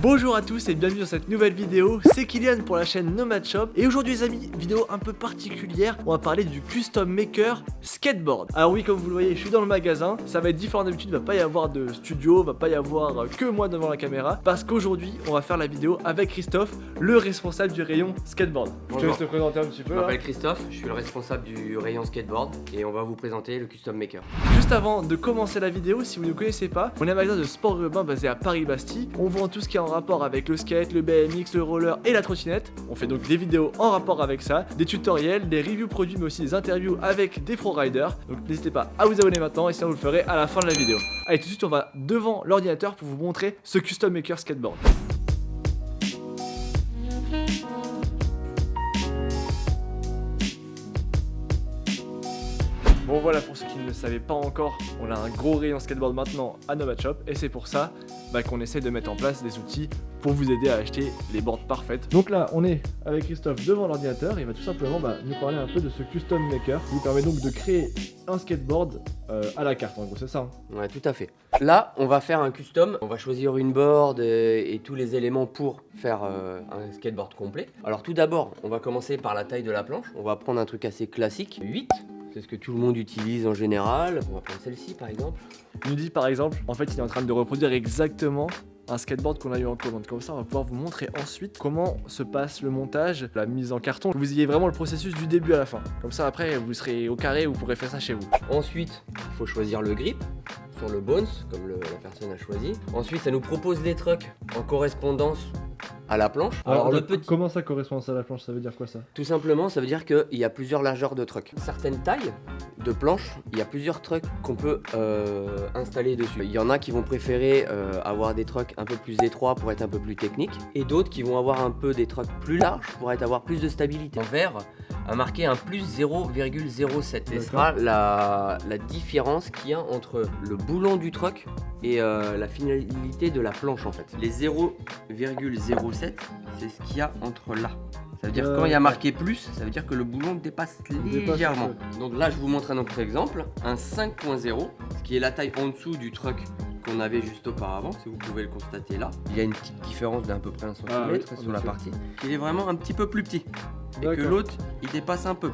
Bonjour à tous et bienvenue dans cette nouvelle vidéo, c'est Kylian pour la chaîne Nomad Shop. Et aujourd'hui les amis, vidéo un peu particulière, on va parler du Custom Maker Skateboard. Alors oui, comme vous le voyez, je suis dans le magasin, ça va être différent d'habitude, il va pas y avoir de studio, va pas y avoir que moi devant la caméra. Parce qu'aujourd'hui, on va faire la vidéo avec Christophe, le responsable du rayon skateboard. Bonjour. Je te laisse te présenter un petit peu. Je m'appelle Christophe, je suis le responsable du rayon skateboard et on va vous présenter le Custom Maker. Juste avant de commencer la vidéo, si vous ne connaissez pas, on est un magasin de sport urbain basé à Paris-Bastille. On vend tout ce qui est en rapport avec le skate, le BMX, le roller et la trottinette. On fait donc des vidéos en rapport avec ça, des tutoriels, des reviews produits mais aussi des interviews avec des pro riders. Donc n'hésitez pas à vous abonner maintenant et sinon vous le ferez à la fin de la vidéo. Allez, tout de suite on va devant l'ordinateur pour vous montrer ce Custom Maker Skateboard. Bon voilà, pour ceux qui ne le savaient pas encore, on a un gros rayon skateboard maintenant à Nomad Shop et c'est pour ça qu'on essaie de mettre en place des outils pour vous aider à acheter les boards parfaites. Donc là on est avec Christophe devant l'ordinateur et il va tout simplement nous parler un peu de ce Custom Maker qui vous permet donc de créer un skateboard à la carte en gros, c'est ça hein? Ouais, tout à fait. Là, on va faire un custom, on va choisir une board et tous les éléments pour faire un skateboard complet. Alors tout d'abord, on va commencer par la taille de la planche, on va prendre un truc assez classique, 8. C'est ce que tout le monde utilise en général. On va prendre celle-ci par exemple. Il nous dit par exemple, en fait il est en train de reproduire exactement un skateboard qu'on a eu en commande. Comme ça on va pouvoir vous montrer ensuite comment se passe le montage, la mise en carton. Vous ayez vraiment le processus du début à la fin. Comme ça après vous serez au carré, vous pourrez faire ça chez vous. Ensuite, il faut choisir le grip sur le bones, comme la personne a choisi. Ensuite, ça nous propose les trucks en correspondance à la planche. Alors le petit... Comment ça correspond à la planche? Ça veut dire quoi ça? Tout simplement, ça veut dire qu'il y a plusieurs largeurs de trucks. Certaines tailles de planches, il y a plusieurs trucks qu'on peut installer dessus. Il y en a qui vont préférer avoir des trucks un peu plus étroits pour être un peu plus techniques, et d'autres qui vont avoir un peu des trucks plus larges pour avoir plus de stabilité. En vert a marqué un plus 0,07. Ce sera la différence qu'il y a entre le boulon du truck et la finalité de la planche en fait. Les 0,07, c'est ce qu'il y a entre là. Ça veut dire quand il y a marqué plus, ça veut dire que le boulon dépasse légèrement. Donc là, je vous montre un autre exemple, un 5.0, ce qui est la taille en dessous du truck qu'on avait juste auparavant, si vous pouvez le constater là. Il y a une petite différence d'à peu près 1 cm sur la partie. Il est vraiment un petit peu plus petit. Et que l'autre, il dépasse un peu.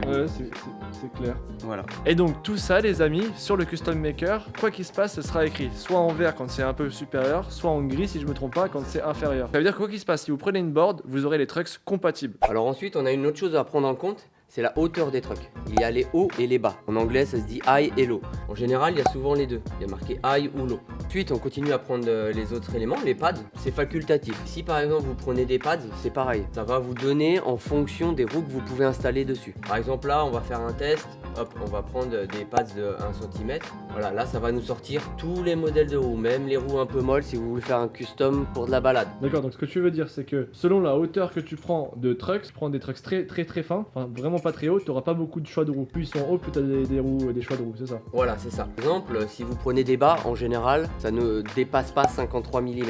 Ouais, c'est clair. Voilà. Et donc tout ça les amis, sur le Custom Maker, quoi qu'il se passe, ce sera écrit soit en vert quand c'est un peu supérieur, soit en gris si je me trompe pas quand c'est inférieur. Ça veut dire que quoi qu'il se passe, si vous prenez une board, vous aurez les trucks compatibles. Alors ensuite, on a une autre chose à prendre en compte, c'est la hauteur des trucks. Il y a les hauts et les bas. En anglais, ça se dit high et low. En général, il y a souvent les deux. Il y a marqué high ou low. Ensuite, on continue à prendre les autres éléments. Les pads, c'est facultatif. Si par exemple, vous prenez des pads, c'est pareil. Ça va vous donner en fonction des roues que vous pouvez installer dessus. Par exemple, là, on va faire un test. Hop, on va prendre des pads de 1 cm. Voilà, là, ça va nous sortir tous les modèles de roues. Même les roues un peu molles si vous voulez faire un custom pour de la balade. D'accord, donc ce que tu veux dire, c'est que selon la hauteur que tu prends de trucks, tu prends des trucks très fins, enfin vraiment pas très hauts, tu n'auras pas beaucoup de choix de roues. Plus ils sont hauts, plus tu as des choix de roues, c'est ça? Voilà, c'est ça. Par exemple, si vous prenez des bas, en général, ça ne dépasse pas 53 mm.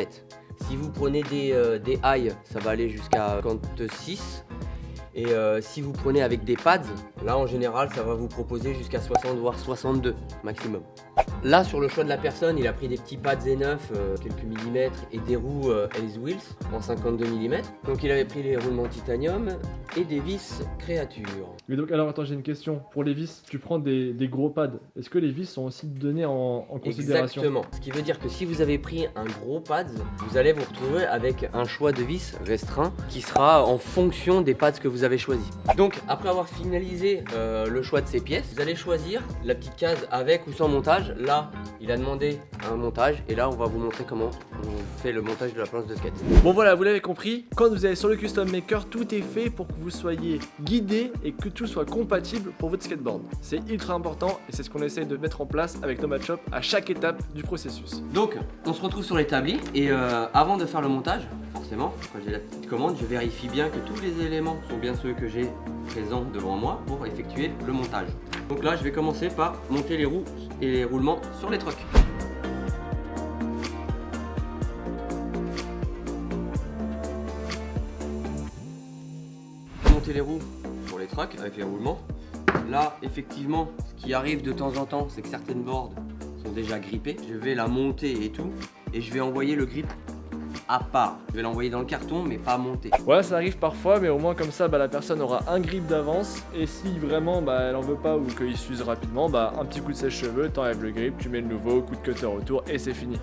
Si vous prenez des highs, ça va aller jusqu'à 56. Et si vous prenez avec des pads, là en général ça va vous proposer jusqu'à 60 voire 62 maximum. Là sur le choix de la personne, il a pris des petits pads Z9 quelques millimètres et des roues Ace Wheels en 52 mm. Donc il avait pris les roulements titanium et des vis créature. Mais donc alors attends, j'ai une question. Pour les vis, tu prends des gros pads. Est-ce que les vis sont aussi données en considération? Exactement. Ce qui veut dire que si vous avez pris un gros pad, vous allez vous retrouver avec un choix de vis restreint qui sera en fonction des pads que vous avez choisi. Donc après avoir finalisé le choix de ces pièces, vous allez choisir la petite case avec ou sans montage. Là, il a demandé un montage et là on va vous montrer comment on fait le montage de la planche de skate. Bon voilà, vous l'avez compris, quand vous allez sur le Custom Maker, tout est fait pour que vous soyez guidé et que tout soit compatible pour votre skateboard. C'est ultra important et c'est ce qu'on essaie de mettre en place avec Nomad Shop à chaque étape du processus. Donc on se retrouve sur l'établi et avant de faire le montage, forcément, quand j'ai la petite commande, je vérifie bien que tous les éléments sont bien ceux que j'ai présents devant moi pour effectuer le montage. Donc là, je vais commencer par monter les roues et les roulements sur les trucks. Monter les roues sur les trucks avec les roulements. Là, effectivement, ce qui arrive de temps en temps, c'est que certaines boards sont déjà grippées. Je vais la monter et tout, et je vais envoyer le grip à part. Je vais l'envoyer dans le carton, mais pas monté. Ouais, ça arrive parfois, mais au moins comme ça, la personne aura un grip d'avance. Et si vraiment elle en veut pas ou qu'il s'use rapidement, un petit coup de sèche-cheveux, t'enlèves le grip, tu mets le nouveau, coup de cutter autour et c'est fini.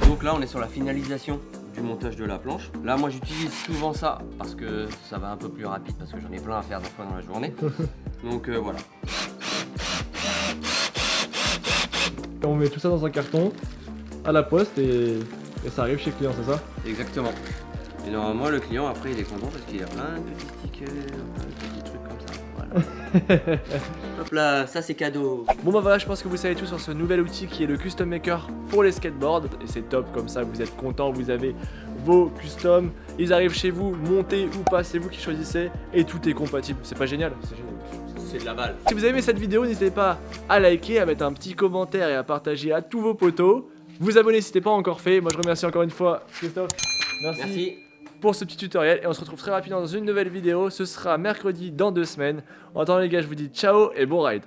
Donc là on est sur la finalisation du montage de la planche. Là moi j'utilise souvent ça parce que ça va un peu plus rapide parce que j'en ai plein à faire des fois dans la journée. Donc voilà. On met tout ça dans un carton à la poste et ça arrive chez le client, c'est ça? Exactement. Et normalement le client après il est content parce qu'il a plein de petits stickers, plein de petits trucs comme ça. Voilà. Hop là, ça c'est cadeau. Bon voilà, je pense que vous savez tout sur ce nouvel outil qui est le Custom Maker pour les skateboards. Et c'est top, comme ça vous êtes content, vous avez vos customs, ils arrivent chez vous, montés ou pas, c'est vous qui choisissez et tout est compatible. C'est pas génial? C'est génial. C'est de la balle. Si vous avez aimé cette vidéo, n'hésitez pas à liker, à mettre un petit commentaire et à partager à tous vos potos. Vous abonner si ce n'est pas encore fait. Moi je remercie encore une fois Christophe. Merci. Pour ce petit tutoriel et on se retrouve très rapidement dans une nouvelle vidéo. Ce sera mercredi dans 2 semaines. En attendant les gars, je vous dis ciao et bon ride.